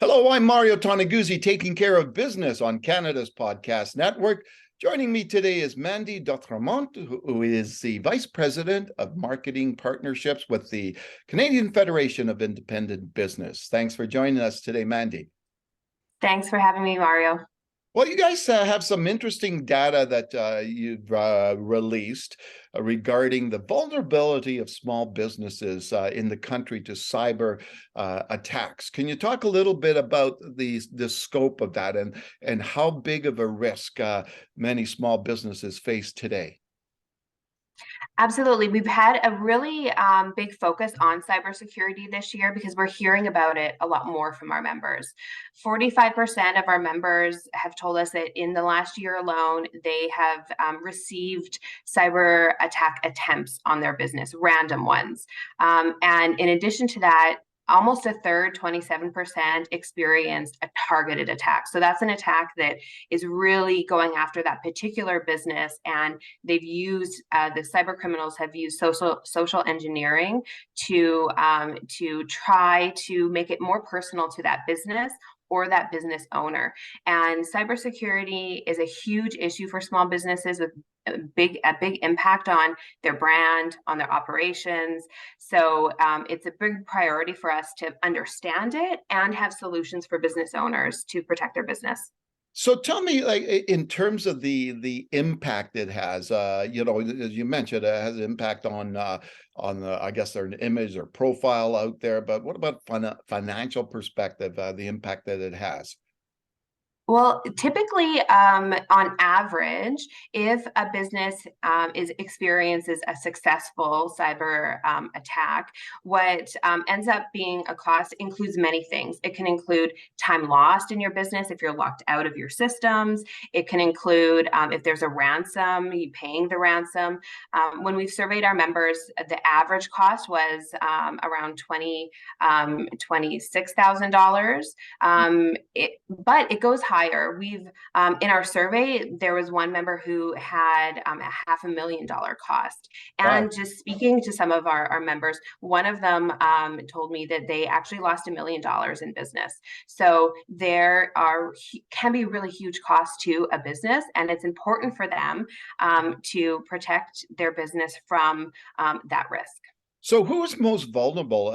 Hello, I'm Mario Toneguzzi, taking care of business on Canada's podcast network. Joining me today is Mandy D'Autremont, who is the Vice President of Marketing Partnerships with the Canadian Federation of Independent Business. Thanks for joining us today, Mandy. Thanks for having me, Mario. Well, you guys have some interesting data that you've released regarding the vulnerability of small businesses in the country to cyber attacks. Can you talk a little bit about the scope of that and how big of a risk many small businesses face today? Absolutely. We've had a really big focus on cybersecurity this year because we're hearing about it a lot more from our members. 45% of our members have told us that in the last year alone, they have received cyber attack attempts on their business, random ones. And in addition to that, almost a third, 27%, experienced a targeted attack. So that's an attack that is really going after that particular business, and they've used the cyber criminals have used social engineering to try to make it more personal to that business or that business owner. And cybersecurity is a huge issue for small businesses with a big impact on their brand, on their operations. So it's a big priority for us to understand it and have solutions for business owners to protect their business. So tell me, like in terms of the impact it has, as you mentioned, it has an impact on I guess their image or profile out there. But what about financial perspective, the impact that it has? Well, typically, on average, if a business experiences a successful cyber attack, what ends up being a cost includes many things. It can include time lost in your business if you're locked out of your systems. It can include if there's a ransom, you paying the ransom. When we've surveyed our members, the average cost was around $26,000. But it goes higher. We've in our survey, there was one member who had a $500,000 cost. And Wow. just speaking to some of our members, one of them told me that they actually lost $1 million in business. So there can be really huge costs to a business, and it's important for them to protect their business from that risk. So who is most vulnerable?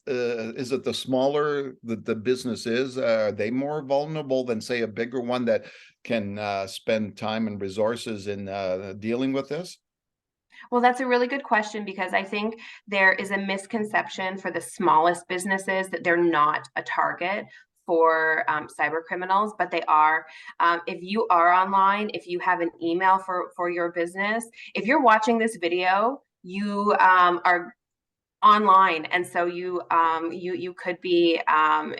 Is it the smaller the business is? Are they more vulnerable than, say, a bigger one that can spend time and resources in dealing with this? Well, that's a really good question because I think there is a misconception for the smallest businesses that they're not a target for cyber criminals, but they are. If you are online, if you have an email for your business, if you're watching this video, you are online, and so you could be a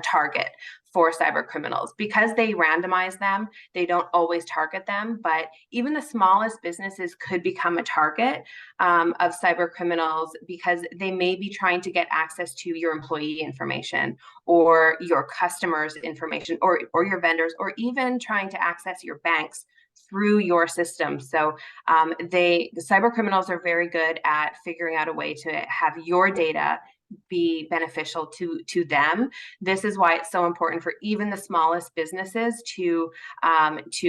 target for cyber criminals because they randomize them. They don't always target them, but even the smallest businesses could become a target of cyber criminals because they may be trying to get access to your employee information or your customers' information or your vendors, or even trying to access your banks through your system. So the cyber criminals are very good at figuring out a way to have your data be beneficial to them. This is why it's so important for even the smallest businesses to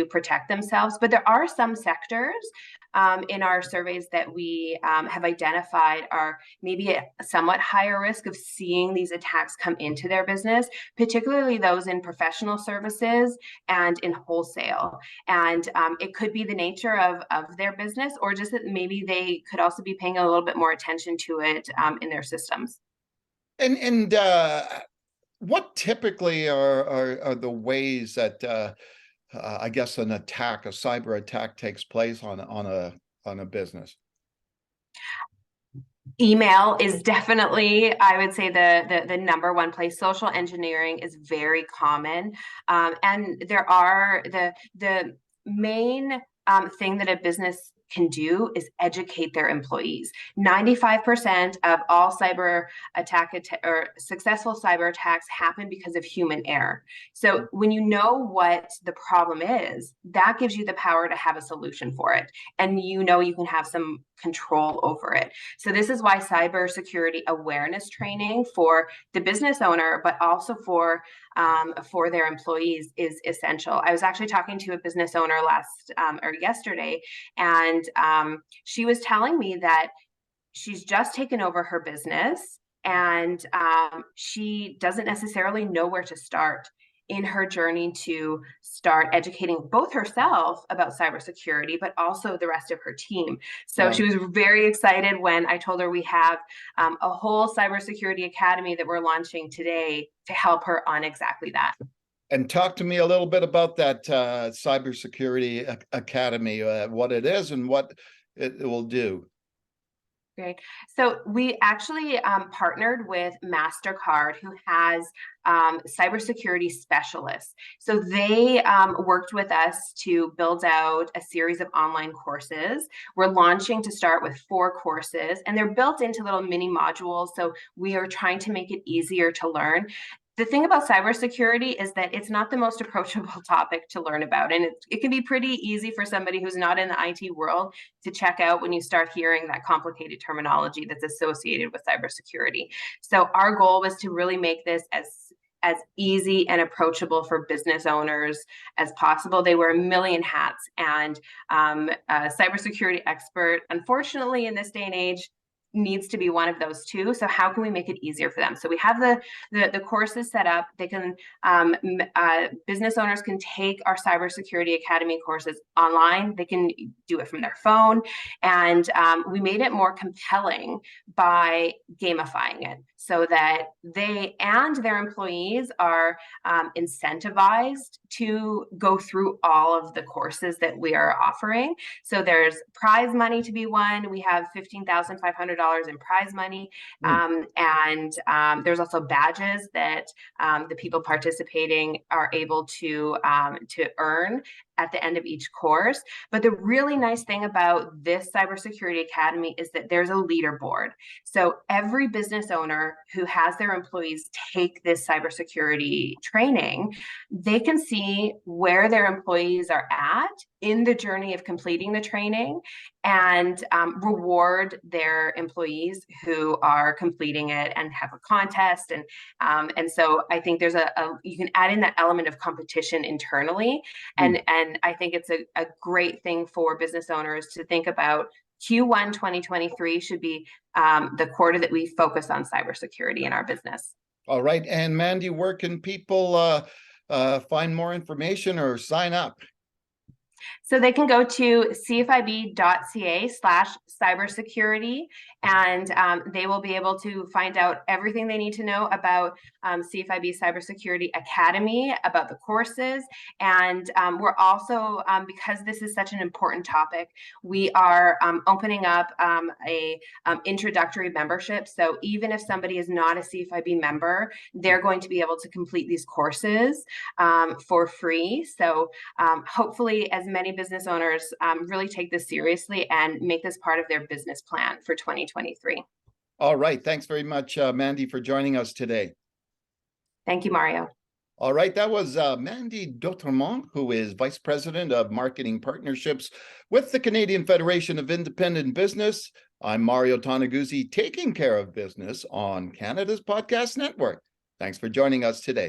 protect themselves. But there are some sectors in our surveys that we have identified are maybe a somewhat higher risk of seeing these attacks come into their business, particularly those in professional services and in wholesale. And it could be the nature of their business, or just that maybe they could also be paying a little bit more attention to it in their systems. And what typically are the ways that I guess a cyber attack takes place on a business? Email is definitely, I would say, the number one place. Social engineering is very common, and there are the main thing that a business can do is educate their employees. 95% of all cyber or successful cyber attacks happen because of human error. So when you know what the problem is, that gives you the power to have a solution for it. And you know you can have some control over it. So this is why cybersecurity awareness training for the business owner, but also for their employees is essential. I was actually talking to a business owner yesterday, and she was telling me that she's just taken over her business, and she doesn't necessarily know where to start in her journey to start educating both herself about cybersecurity, but also the rest of her team. So she was very excited when I told her we have a whole cybersecurity academy that we're launching today to help her on exactly that. And talk to me a little bit about that Cybersecurity Academy, what it is and what it will do. Great. So we actually partnered with MasterCard, who has cybersecurity specialists. So they worked with us to build out a series of online courses. We're launching to start with 4 courses, and they're built into little mini modules. So we are trying to make it easier to learn. The thing about cybersecurity is that it's not the most approachable topic to learn about. And it can be pretty easy for somebody who's not in the IT world to check out when you start hearing that complicated terminology that's associated with cybersecurity. So our goal was to really make this as easy and approachable for business owners as possible. They wear a million hats, and a cybersecurity expert, unfortunately, in this day and age, needs to be one of those too. So how can we make it easier for them? So we have the courses set up. They can business owners can take our Cybersecurity Academy courses online. They can do it from their phone, and we made it more compelling by gamifying it so that they and their employees are incentivized to go through all of the courses that we are offering. So there's prize money to be won. We have $15,500 in prize money. And there's also badges that the people participating are able to earn at the end of each course. But the really nice thing about this Cybersecurity Academy is that there's a leaderboard. So every business owner who has their employees take this cybersecurity training, they can see where their employees are at in the journey of completing the training, and reward their employees who are completing it and have a contest. And so I think there's you can add in that element of competition internally. And I think it's a great thing for business owners to think about. Q1 2023 should be the quarter that we focus on cybersecurity in our business. All right. And Mandy, where can people find more information or sign up? So they can go to cfib.ca/cybersecurity, and they will be able to find out everything they need to know about CFIB Cybersecurity Academy, about the courses. And we're also, because this is such an important topic, we are opening up a introductory membership. So even if somebody is not a CFIB member, they're going to be able to complete these courses for free. So hopefully as many business owners really take this seriously and make this part of their business plan for 2023. All right. Thanks very much, Mandy, for joining us today. Thank you, Mario. All right. That was Mandy D'Autremont, who is Vice President of Marketing Partnerships with the Canadian Federation of Independent Business. I'm Mario Toneguzzi, taking care of business on Canada's Podcast Network. Thanks for joining us today.